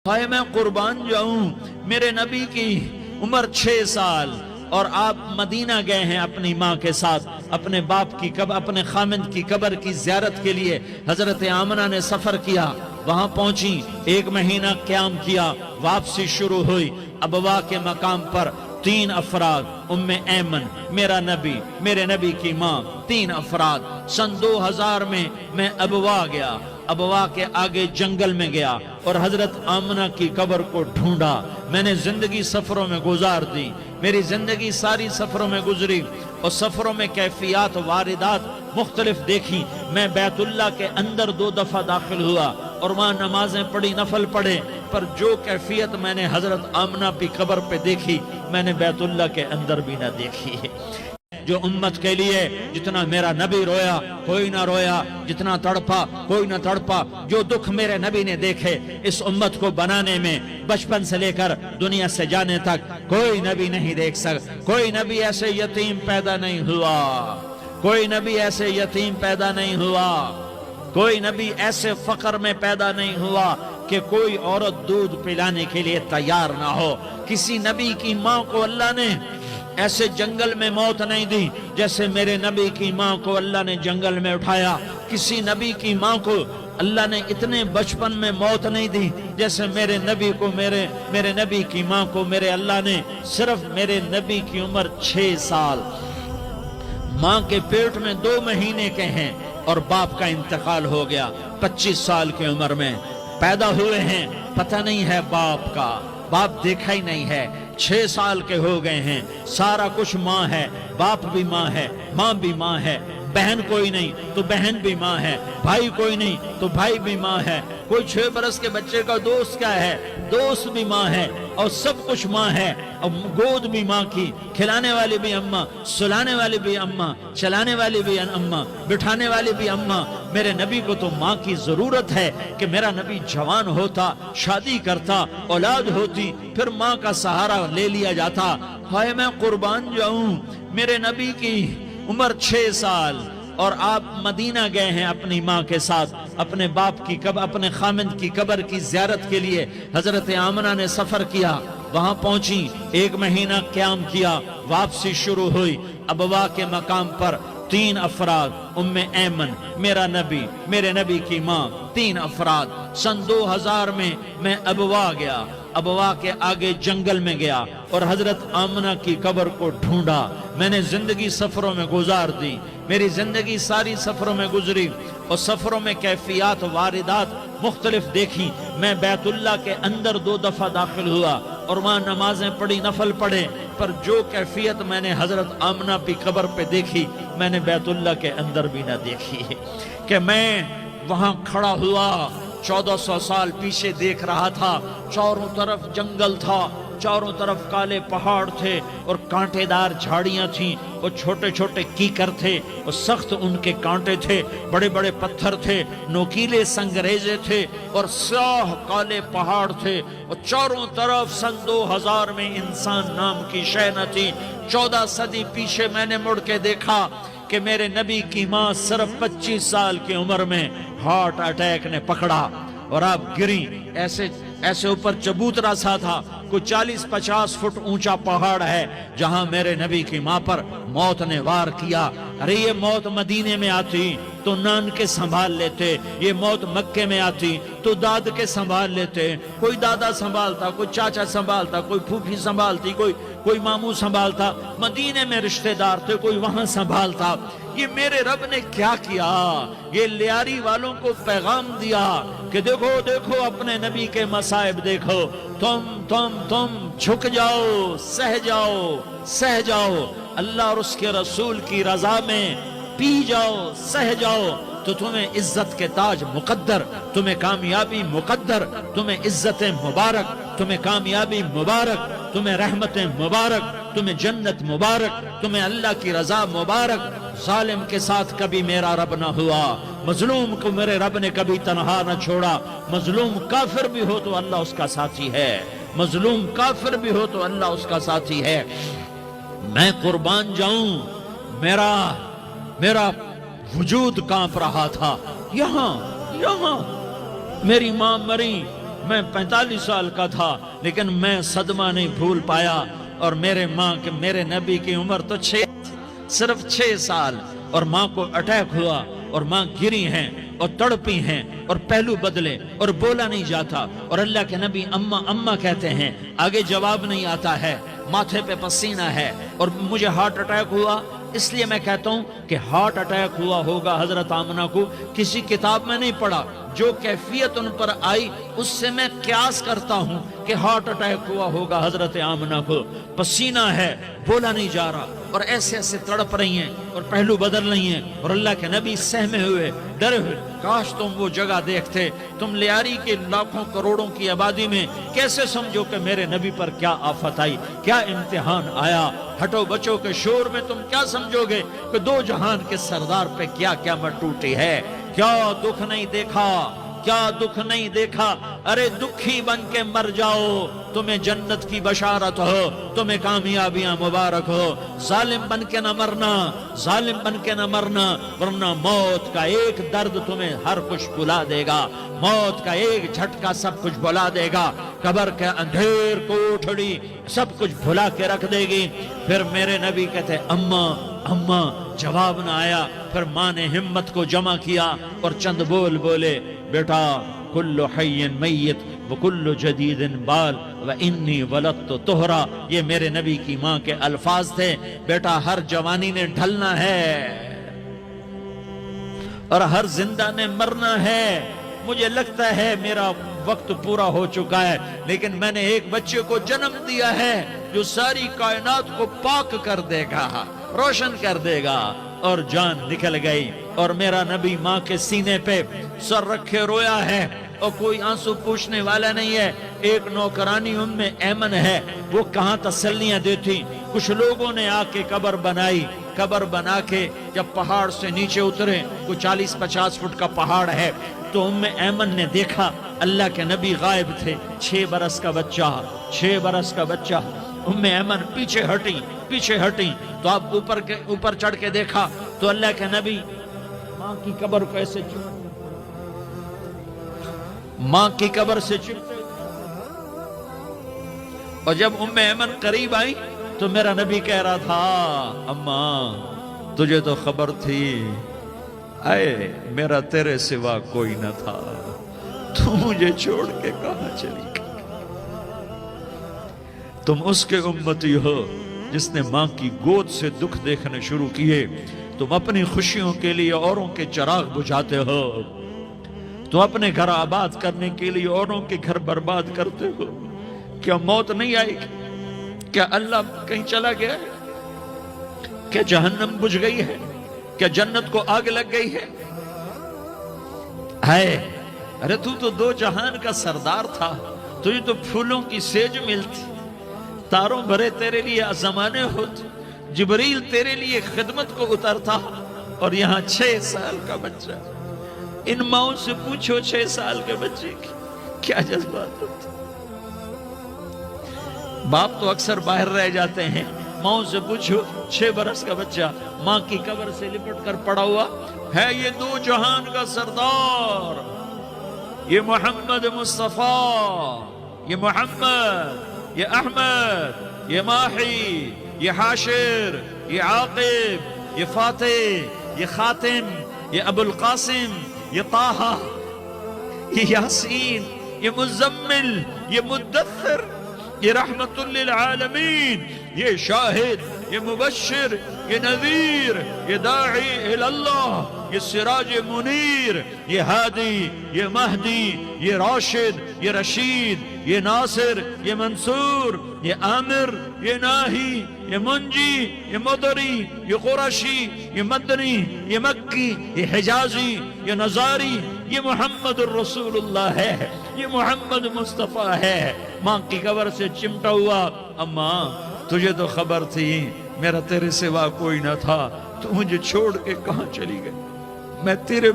हाय मैं कुर्बान जाऊं, मेरे नबी की उम्र 6 साल और आप मदीना गए हैं अपनी माँ के साथ, अपने बाप की अपने खामिद की कब्र की ज़ियारत के लिए। हजरत आमना ने सफर किया, वहां पहुंची, 1 महीना क़याम किया, वापसी शुरू हुई। अबवा के मकाम पर 3 अफराद, उम्मे ऐमन, मेरा नबी, मेरे नबी की माँ, 3 अफराद। सन 2000 में मैं अबवा गया, अबवा के आगे जंगल में गया और हजरत आमना की कब्र को ढूंढा। मैंने जिंदगी सफरों में गुजार दी, मेरी जिंदगी सारी सफरों में गुजरी और सफरों में कैफियत वारिदात मुख्तलिफ देखी। मैं बैतुल्लाह के अंदर 2 दफा दाखिल हुआ और वहां नमाजें पढ़ी, नफल पढ़े, पर जो कैफियत मैंने हजरत आमना की कब्र पे देखी मैंने बैतुल्लाह के अंदर भी ना देखी है। जो उम्मत के लिए जितना मेरा नबी रोया कोई ना रोया, जितना तड़पा कोई ना तड़पा, जो दुख मेरे नबी ने देखे इस उम्मत को बनाने में, बचपन से लेकर दुनिया से जाने तक कोई नबी नहीं देख सका। कोई नबी ऐसे यतीम पैदा नहीं हुआ, कोई नबी ऐसे यतीम पैदा नहीं हुआ, कोई नबी ऐसे फकर में पैदा नहीं हुआ कि कोई औरत दूध पिलाने के लिए तैयार ना हो। किसी नबी की माँ को अल्लाह ने ऐसे जंगल में मौत नहीं दी जैसे मेरे नबी की माँ को अल्लाह ने जंगल में उठाया। किसी नबी की माँ को अल्लाह ने इतने बचपन में मौत नहीं दी जैसे मेरे नबी को, मेरे नबी की माँ को मेरे अल्लाह ने सिर्फ मेरे नबी की उम्र 6 साल, माँ के पेट में 2 महीने के हैं और बाप का इंतकाल हो गया। 25 साल की उम्र में पैदा हुए हैं, पता नहीं है बाप का, बाप देखा ही नहीं है। 6 साल के हो गए हैं, सारा कुछ माँ है, बाप भी माँ है, माँ भी माँ है, बहन कोई नहीं तो बहन भी माँ है, भाई कोई नहीं तो भाई भी माँ है, कोई 6 बरस के बच्चे का दोस्त क्या है, दोस्त भी माँ है, और सब कुछ माँ है। और गोद भी माँ की, खिलाने वाली भी अम्मा, सुलाने वाली भी अम्मा, चलाने वाली भी अम्मा, बिठाने वाली भी अम्मा। मेरे नबी को तो माँ की जरूरत है कि मेरा नबी जवान होता, शादी करता, औलाद होती, फिर माँ का सहारा ले लिया जाता। हाय मैं कुर्बान जाऊं, मेरे नबी की उम्र 6 साल और आप मदीना गए हैं अपनी माँ के साथ, अपने बाप की अपने खामिद की कब्र की ज़ियारत के लिए। हजरत आमना ने सफर किया, वहां पहुंची, 1 महीना क़याम किया, वापसी शुरू हुई। अबवा के मकाम पर 3 अफराद, उम्मे ऐमन, मेरा नबी, मेरे नबी की माँ, 3 अफराद। सन 2000 में मैं अबवा गया, अबवा के आगे जंगल में गया और हजरत आमना की कब्र को ढूंढा। मैंने जिंदगी सफरों में गुजार दी, मेरी जिंदगी सारी सफरों में गुजरी और सफरों में कैफियत वारिदात मुख्तलिफ देखी। मैं बैतुल्लाह के अंदर 2 दफा दाखिल हुआ और वहां नमाजें पढ़ी, नफल पढ़े, पर जो कैफियत मैंने हजरत आमना की कब्र पे देखी मैंने बैतुल्लाह के अंदर भी ना देखी है। कि मैं वहां खड़ा हुआ, 1400 साल पीछे देख रहा था, चारों तरफ जंगल था, चारों तरफ काले पहाड़ थे और कांटेदार झाड़ियां थीं और छोटे छोटे कीकर थे और सख्त उनके कांटे थे, बड़े बड़े पत्थर थे, नोकीले संगरेजे थे और स्याह काले पहाड़ थे और चारों तरफ सन 2000 में इंसान नाम की शय न थी। 14 सदी पीछे मैंने मुड़ के देखा कि मेरे नबी की माँ सिर्फ 25 साल की उम्र में हार्ट अटैक ने पकड़ा और आप गिरी। ऐसे ऊपर चबूतरा सा था, कोई 40-50 फुट ऊंचा पहाड़ है जहां मेरे नबी की माँ पर मौत ने वार किया। अरे ये मौत मदीने में आती तो नान के संभाल लेते, ये मौत मक्के में आती तो दाद के संभाल लेते। कोई दादा संभालता, कोई चाचा संभालता, कोई फूफी संभालती, कोई मामू संभालता, मदीने में रिश्तेदार थे, कोई वहां संभालता। ये मेरे रब ने क्या किया, ये लियारी वालों को पैगाम दिया कि देखो देखो अपने नबी के मसाइब देखो, तुम झुक जाओ, सह जाओ, अल्लाह और उसके रसूल की रजा में पी जाओ, सह जाओ, तो तुम्हें इज्जत के ताज मुकद्दर, तुम्हें कामयाबी मुकद्दर, तुम्हें इज्जतें मुबारक, तुम्हें कामयाबी मुबारक, तुम्हें रहमतें मुबारक, तुम्हें जन्नत मुबारक, तुम्हें अल्लाह की रजा मुबारक। जालिम के साथ कभी मेरा रब ना हुआ, मजलूम को मेरे रब ने कभी तनहा न छोड़ा। मजलूम काफिर भी हो तो अल्लाह उसका साथी है, मजलूम काफिर भी हो तो अल्लाह उसका साथी है। मैं कुर्बान जाऊं, मेरा वजूद कांप रहा था। यहाँ मेरी माँ मरी, میں 45 سال کا تھا لیکن میں صدمہ نہیں بھول پایا، اور میرے نبی کی عمر تو صرف 6 سال، اور ماں کو اٹیک ہوا اور ماں گری ہیں اور تڑپی ہیں اور پہلو بدلے اور بولا نہیں جاتا، اور اللہ کے نبی اماں اماں کہتے ہیں، آگے جواب نہیں آتا ہے، ماتھے پہ پسینہ ہے، اور مجھے ہارٹ اٹیک ہوا۔ اس لیے میں کہتا ہوں کہ ہارٹ اٹیک ہوا ہوگا حضرت آمنہ کو، کسی کتاب میں نہیں پڑھا، جو کیفیت ان پر آئی اس سے میں قیاس کرتا ہوں کہ ہارٹ اٹیک ہوا ہوگا حضرت آمنہ کو۔ پسینہ ہے، بولا نہیں جا رہا، اور ایسے ایسے تڑپ رہی ہیں اور پہلو بدل رہی ہیں، اور اللہ کے نبی سہمے ہوئے، ڈرے ہوئے۔ کاش تم وہ جگہ دیکھتے، تم لیاری کے لاکھوں کروڑوں کی آبادی میں کیسے سمجھو کہ میرے نبی پر کیا آفت آئی، کیا امتحان آیا۔ ہٹو بچوں کے شور میں تم کیا سمجھو گے کہ 2 جہان کے سردار پہ کیا قیامت ٹوٹی ہے۔ کیا دکھ نہیں دیکھا، کیا دکھ نہیں دیکھا۔ ارے دکھی بن کے مر جاؤ، تمہیں جنت کی بشارت ہو، تمہیں کامیابیاں مبارک ہو۔ ظالم بن کے نہ مرنا، ظالم بن کے نہ مرنا، ورنہ موت کا ایک درد تمہیں ہر کچھ بھلا دے گا، موت کا ایک جھٹکا سب کچھ بھلا دے گا، قبر کے اندھیر کوٹھڑی سب کچھ بھلا کے رکھ دے گی۔ پھر میرے نبی کہتے اماں اماں، جواب نہ آیا۔ پھر ماں نے ہمت کو جمع کیا اور چند بول بولے، بیٹا کل حی میت وکل جدید بال وانی ولدت طہرا۔ یہ میرے نبی کی ماں کے الفاظ تھے، بیٹا ہر جوانی نے ڈھلنا ہے اور ہر زندہ نے مرنا ہے۔ مجھے لگتا ہے میرا وقت پورا ہو چکا ہے، لیکن میں نے ایک بچے کو جنم دیا ہے جو ساری کائنات کو پاک کر دے گا، روشن کر دے گا۔ اور جان نکل گئی، اور میرا نبی ماں کے سینے پہ سر رکھے رویا ہے، اور کوئی آنسو پوچھنے والا نہیں ہے۔ ایک نوکرانی ام ایمن ہے، وہ کہاں تسلیاں دیتی۔ کچھ لوگوں نے آ کے قبر بنائی، قبر بنا کے جب پہاڑ سے نیچے اترے، کوئی 40-50 فٹ کا پہاڑ ہے، تو ام ایمن نے دیکھا اللہ کے نبی غائب تھے، 6 برس کا بچہ، 6 برس کا بچہ۔ ام ایمن پیچھے ہٹی تو آپ اوپر چڑھ کے دیکھا تو اللہ کے نبی ماں کی قبر کو ایسے ماں کی قبر سے چپتے، اور جب ام ایمن قریب آئی تو میرا نبی کہہ رہا تھا، اماں تجھے تو خبر تھی، اے میرا تیرے سوا کوئی نہ تھا، تو مجھے چھوڑ کے کہاں چلی گئی۔ تم اس کے امتی ہو جس نے ماں کی گود سے دکھ دیکھنے شروع کیے۔ تم اپنی خوشیوں کے لیے اوروں کے چراغ بجھاتے ہو، تم اپنے گھر آباد کرنے کے لیے اوروں کے گھر برباد کرتے ہو۔ کیا موت نہیں آئے گی؟ کیا اللہ کہیں چلا گیا ہے؟ کیا جہنم بجھ گئی ہے؟ کیا جنت کو آگ لگ گئی ہے؟ ارے تو 2 جہان کا سردار تھا، تجھے تو پھولوں کی سیج ملتی، تاروں بھرے تیرے لیے زمانے ہوتے، جبریل تیرے لیے خدمت کو اترتا، اور یہاں 6 سال کا بچہ۔ ان ماؤں سے پوچھو 6 سال کے بچے کی کیا جذبات ہوتے۔ باپ تو اکثر باہر رہ جاتے ہیں، ماؤں سے پوچھو 6 برس کا بچہ ماں کی قبر سے لپٹ کر پڑا ہوا ہے۔ یہ 2 جہان کا سردار، یہ محمد مصطفیٰ، یہ محمد، یہ احمد، یہ ماحی، یہ حاشر، یہ عاقب، یہ فاتح، یہ خاتم، یہ ابو القاسم، یہ طٰہٰ، یہ یاسین، یہ مزمل، یہ مدثر، یہ رحمت للعالمین، یہ شاہد، یہ مبشر، یہ نذیر، یہ داعی اللہ، یہ سراج منیر، یہ ہادی، یہ مہدی، یہ راشد، یہ رشید، یہ ناصر، یہ منصور، یہ عامر، یہ ناہی، یہ منجی، یہ مدری، یہ قرشی، یہ مدنی، یہ مکی، یہ حجازی، یہ نظاری، یہ محمد الرسول اللہ ہے، یہ محمد مصطفیٰ ہے۔ ماں کی قبر سے چمٹا ہوا، اماں تجھے تو خبر تھی میرا تیرے سوا کوئی نہ تھا، تو مجھے چھوڑ کے کہاں چلی گئی، میں تیرے